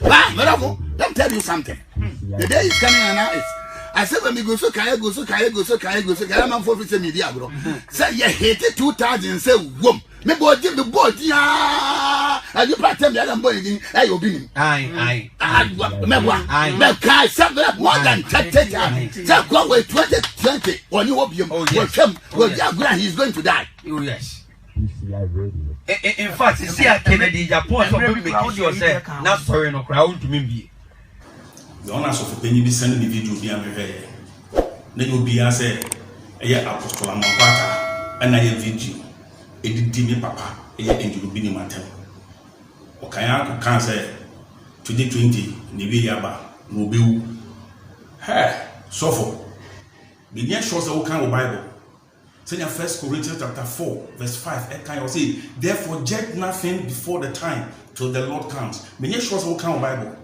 Let me tell you something. The day is coming and now it's. I said when we go so kaya man for free media bro. Say you hate it 2000 say wom. Me boy give the boy ya. And you part time the other boy again. Hey obi. Aye. Me kai some more than 30 times. Say go wait 2020 when you obi him. He's going to die. Oh yes. In fact, see a Kennedy Japan so make sure say na sorry no crowd to me. The owners of the penny be sending the video be here. Then you be say, Apostle Amapata, and I have video. It did me papa, and you will be in my temple. Okaya can say 2020, Nibi Yaba, will be hey, so for the near shows the kind of Bible. Say in 1 Corinthians chapter 4, verse 5, it can say, therefore judge nothing before the time till the Lord comes. The near shows the kind of Bible.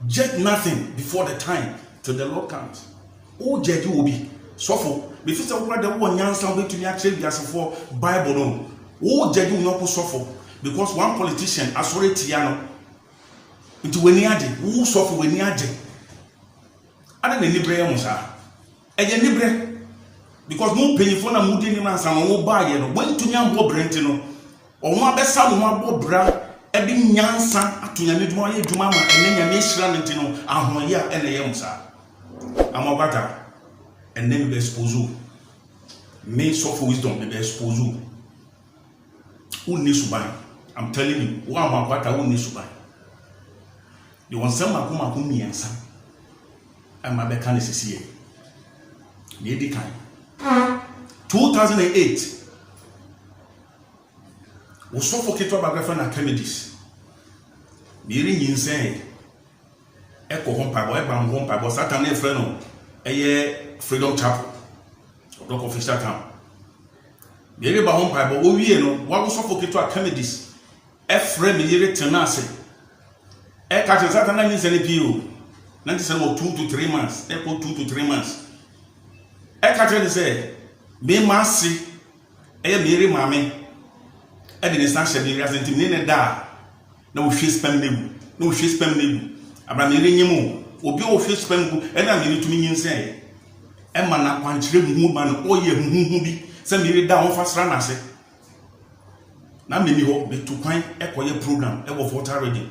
Judge nothing before the time till the Lord comes. Oh, judge will be so for before the brother one young son to me actually as for Bible no. Oh, judge will not so for because one politician as already Tiano into Weniaji, who suffer Weniaji. I don't libre Musa. And you libre because no penny for a moody man, some old buyer went to young Bob Brentino or one best son, one Bob Bra. Ebi nyansa atunyame dwuma ye dwuma ma ene nyame hira ntino ahoye a ene ye musa amabata ene be expose me so for wisdom be expose unni suban. I'm telling you wa amabata unni suban the one some makuma ko miensa amabe kan sisiye ne di kan 2008 we suffocate biographer na Kennedys. Miri nyinsen eko hompa boy ban hompa bo Satan e friend no eye Freedom Chapel Doc of Satan. Miri ba hompa bo wo wie no wa go suffocate to Kennedys. E friend miri tenase. E ka che Satan na nyinsen e pio. Na nyinsen mo 2 to 3 months. E ko 2 to 3 months. E ka che say me masi e miri mame e de stand shebi reason ne da na wo hwe spam negu na wo hwe spam negu abramere nyemu obi wo hwe spam negu e na miri tumi nyinsen e ma na kwankyere mu ma no oye huhu bi se miri da ho fasra na se na memi ho betu kwan e koye program e wo Volta ready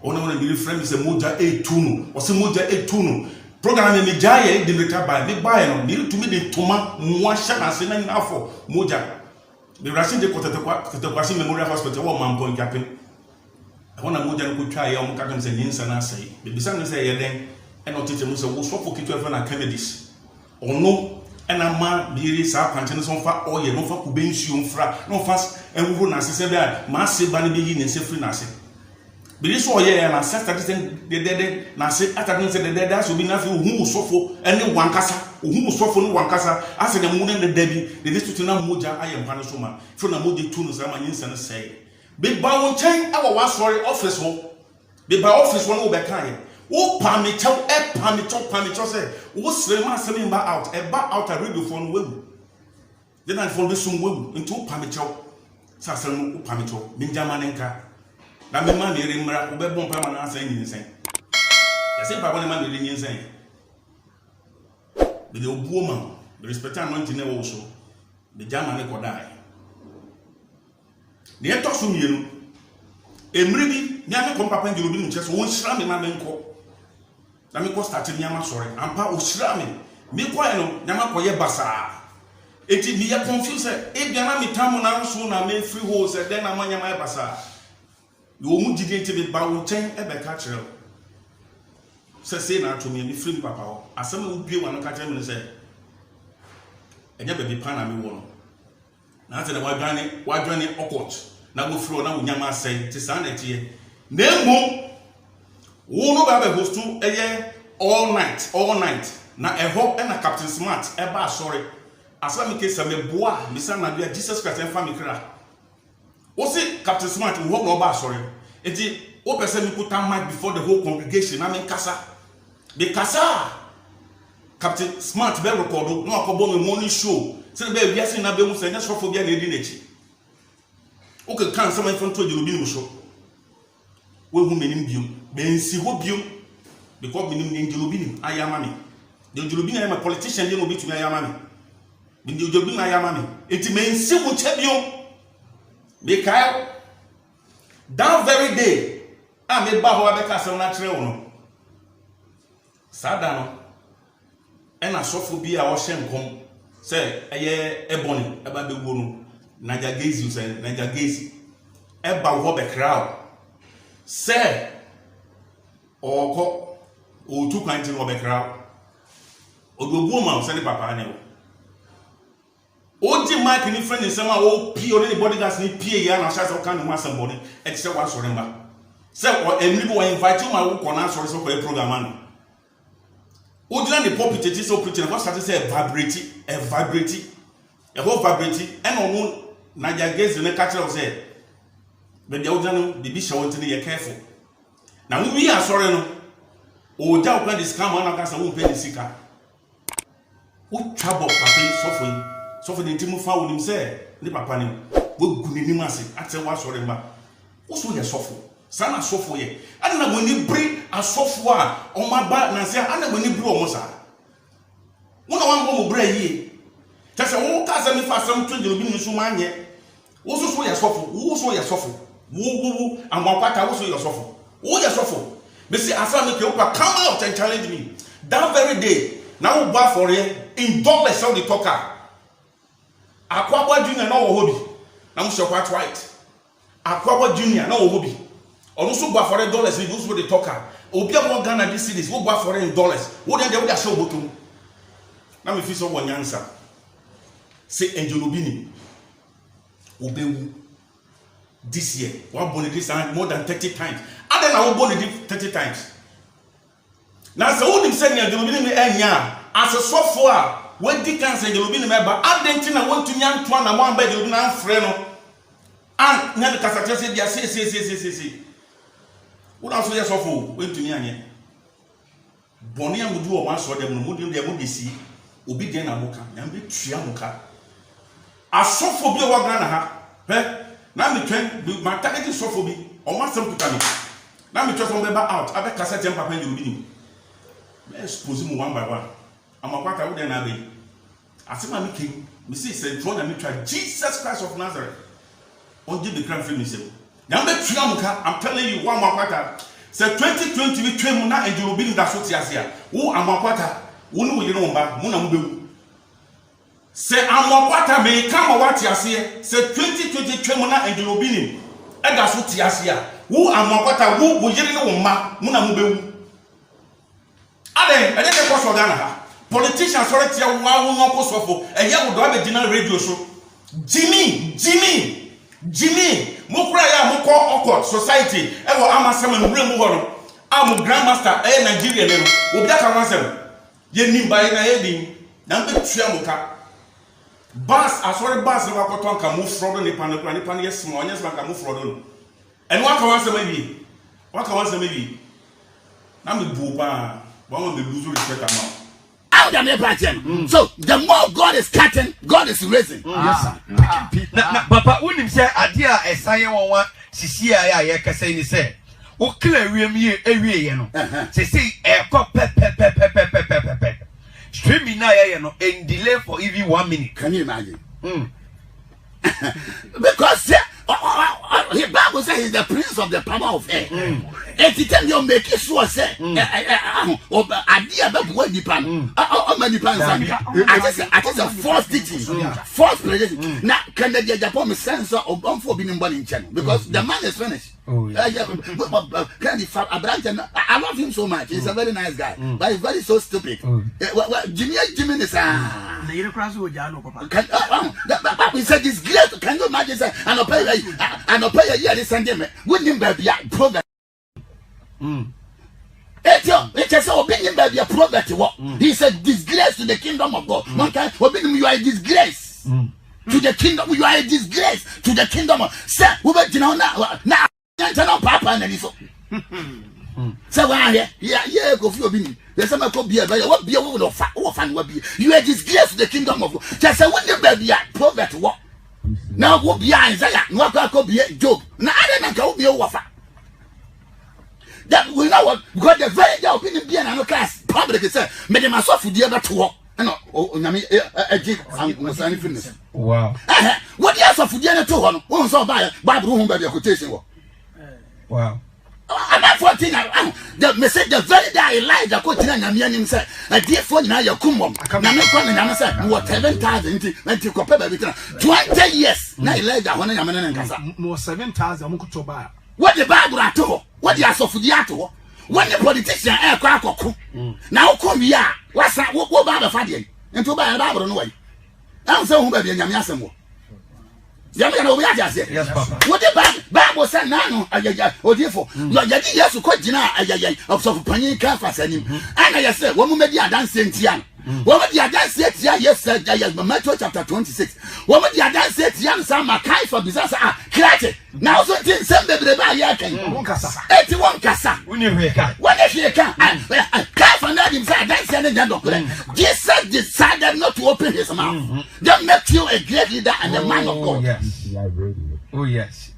ona wona miri friend se moja A2 no o se moja A2 no program me jaye de reka ba me ba no miri tumi de toma mo ahya na se na nyafo moja the Russian de Kotekwasi Memorial Hospital wa mampo nkape ona moja no kutwa ya omka kan se nyinsa na asai be bisa no se ye den e no tete mu se wo sofo kitu efa na Kennedys ono ena ma biri sa kwante no so fa oye no fa kubensuo mfra no fa enwuro na sese be ma se ba ne be yi ne se free na se biri so oye ya na se start de na se atadin se de da so bi na fi hu sofo ene wankasa ohun sofo no wankasa ase na mu ne de dabi de district na moja aye mpa no so ma fro na moja tu no sa ma nyinsa no sei be ba won chen e wa sorry office ho be ba office won wo be kan wo pa me chow say wo sre ma se me ba out e ba out a radio phone wewu then I phone be sum wewu into pa me chow sa se no wo pa me chow me njama ne nka na me ma me ri mra wo be bon pa ma na asa nyinsen ya se pa ma me ri nyinsen be the woman the respect and anointing never so the German ko die the eto so mienu emre bi nya me kom papa ngiro bi nche so won hira me ma me nko na me ko start nya ma sore ampa o hira me ko e no nya ma ko ye basa eti mi ye confuse e bia na me tamu na so na me free hole se den na ma nya ma ye basa yo mu jide enti be ba wo chen e be ka kire se na to me free papa ho asem wo bie wa no ka kire me se enya be bi pa na me wo no na ate na wadwane okot na go flow na wonyama asai ti sa na tie na emu wo no ba be hostu eye all night na eho na Captain Smart e ba sorry asami ke same boa misa na bia Jesus Christ en family kra wo si Captain Smart wo no ba sorry enti wo pese mi put mic before the whole congregation na me kasa be kasa Captain Smart be record no akobo me morning show se be bia sin na be mu se nya sofobia na edi nechi o ke kan sama ifon to jiro bi mu so who menim biom ben si ho biom because menim Njolobini ayama me the Njolobini am a politician dey no be to me ayama me the Njolobini ayama me enti men si ho che biom because that very day I me ba ho abeka se na kire wo no sada no e na sofo bi a wo hye nkom se eye ebony eba bewo no Naija Gezi say Naija Gezi eba wo be crowd se oko o tu kwanti wo be crowd odobu ma se ni papa ne o di mark ni friend ni sama o pie o ni bodyguards ni pie ya na sha se o kan no asem boni e ti se wa sore mba se o emni bo invite you ma wo kona sore so ko e program an o di na the pulpit ti so preach na start say vibrate e ho vibrate e no no Naija Gezi ne catch us say but the no the be show ntini ye careful na we are sorry no o ja o plan this scam na ka say wo pay sika wo trouble papa sofo ni ntimu fa wonim say ni papa ni wo gunini ase ate wa sorry mba wo so ye sofo sana sofo ye ana na woni bri asofo a o ma ba na say ana woni bri o mo sa wo na wan go mo bra yi tese wo ka say mi fa sam to de obi ni so ma anye wo so ye sofo wo amwakwata wo so ye sofo wo ye sofo me say afa me ke wo come out and challenge me that very day now wo ba for ye in dollars how the talker Akwaba Junior na wo hobi na mo shekwa white Akwaba Junior na wo hobi onu so ba for dollars ni so the talker obi am Ghana this cities wo ba for in dollars wo dem dey show botum na me fi so wo nyansa say Njolobini obewu this year one born this time more than 30 times and then I will born 30 times now so who say Njolobini me enya as a software when the cancer Njolobini member adentina want to nyan to na one by the na frɛ no and nya the kasate say dia say who na so yes sofo when to nyanye boni amudu o man so dem no mudi dem dey si obi den na muka nyambe tua muka asofo bi wa Ghana ha na me twen ma target sofo bi o ma sem puta me na me twen be ba out abe cassette papa Njolobini me expose mu one by one amakwata wo den na be asema me king me see say tro na me try Jesus Christ of Nazareth on give the crown for me say na be tua muka I'm telling you one amakwata say 2020 we twen mu na Njolobini da so tiase a wo amakwata wo no wo yire mba mu na mu bewu say amakwata me come what tiase say 2020 twen mu na Njolobini e da so tiase a wo amakwata wo yire ne wo mma mu na mu bewu ade e dey ko so Ghana ha politicians sorry tia wo no ko sofo e ye wo do abegina radio so Jimmy mo kura ya mo ko okot society e wo amasem nwure mu ho no am grandmaster e Nigeria ne no obi aka wansem ye nim ba ye na ye din na be tua mo ka bas asori bas na ko ton ka mo frodo ni pan yes mo onyes ma ka mo frodo no en wa ka wansem bi na me bu pa one me lose respect am out the pattern. So the more God is cutting, God is raising. Yes, sir. Papa, unim say adia esaye won sisi ya ye kase ni say o clear wiem ye no. Say e ko pe. Streaming na ye no and delay for even 1 minute. Can you imagine? Because the Bible says he's the prince of the power of air. And to tell you, make it sure, say, idea about what the plan, many plans. I just a false teaching, false prediction. Now, can the Japan censor or bomb for being born in China? Because the man is finished. I love him so much. He's a very nice guy, but he's very so stupid. Jimmy is he said this great. Can you imagine? And I'll pay a year this Sunday. Wouldn't be a program. It's just opinion baby a prophet. He said disgrace to the kingdom of God. One time, you are a disgrace to the kingdom. You are a disgrace to the kingdom. Sir, we went to now Papa and so. So yeah, go for your there's some could be a better what be a woman of fan will be. You are disgrace to the kingdom of God. Just a window baby a prophet. What now? What be Isaiah? What could be a job? Now I don't know. Be a wafa. That we know what because the very day opinion be an class public say me dey myself for the to work. No, nyame agi musani fitness. Wow. What the answer for the to ho no. Won so buy Bible hu ba the quotation wo. Wow. I'm not 14. The message the very day Elijah ko tina nyame anim say a dear for na yakumom. Na me kwa nyame say what 7,000 20 ko pe ba bi 20 years. Na Elijah ho na nyame na nkasa. Mo 7,000 mo kuto ba. What the Bible at all? What the answer for the ato? When the politician kwa akoko. Na uko wi a, wasa wo ba ba fa de. Ento ba ya Bible no way. Am say hu ba bi nyame asem wo. Yami na obi aja se. Yes, Papa. What the Bible say na no ayaya odifo. Yo yadi Yesu ko gina ayaya of panyin ka fa sanim. Ana ya say wo mu medi adanse ntia. Wo mu di adanse tia yes Matthew chapter 26. Wo mu di adanse tia sa makai for business krate. Na so tin sem bebre ba ya kan. Won kasa. Eti won kasa. Uni hweka. When if you can, Kafa na him say that's the end. Jesus decided not to open his mouth. That makes you a great leader and a man of God. Yes. Oh yes.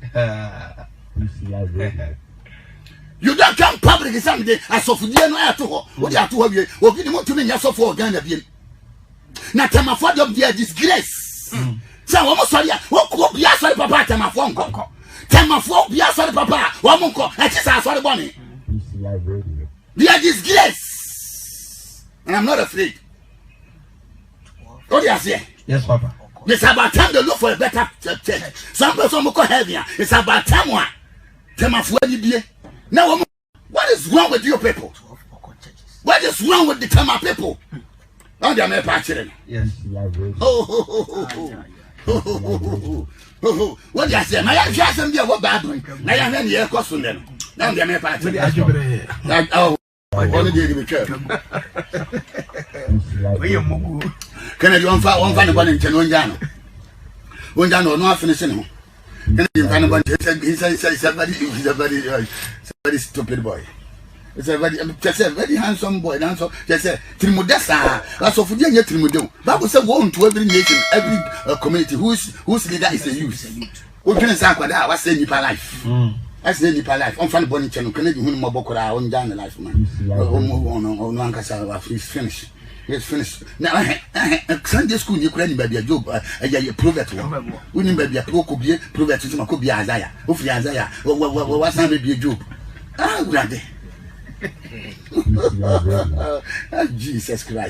You don't come public someday as of the no ato. What you to have obi ni mutumi nya so for Ghana bien. Na temafo of their disgrace. Say wo mo sorry wo ko bia sorry papa temafo nko. Temafo bia sorry papa wo mo nko. E ti sa sorry boni. They are disgrace. And I'm not afraid. What do you say? Yes, Papa. It's about time to look for a better church. Some person will call heavier. It's about time one. Now, what is wrong with you people? What is wrong with the Tama people? Oh, they are my patron. Yes. What do you say? My young Jason, dear, what bad one? I am in the costume then. Now they are my patron. Oh, only did be careful. Can I do one funny one in Chenonjano? One down or not finishing home. Can you find one? He's a very stupid boy. It's a very handsome boy. Just say, Trimodessa, as of Virginia Trimodo. Bible said, one to every nation, every community whose leader is a youth. What can I say? I was saying Nipa life. I say Nipa life. I'm funny Bonnie Channel. Can you do more Bokora on down the life, man? Oh, no, Ankasa, he's finished. He's finished. Now, Sunday school, you couldn't be a job. I prove it. We need be a pro could be prove it to my could be Isaiah. Hopefully, Isaiah. What's not be a job? Ah, Jesus Christ.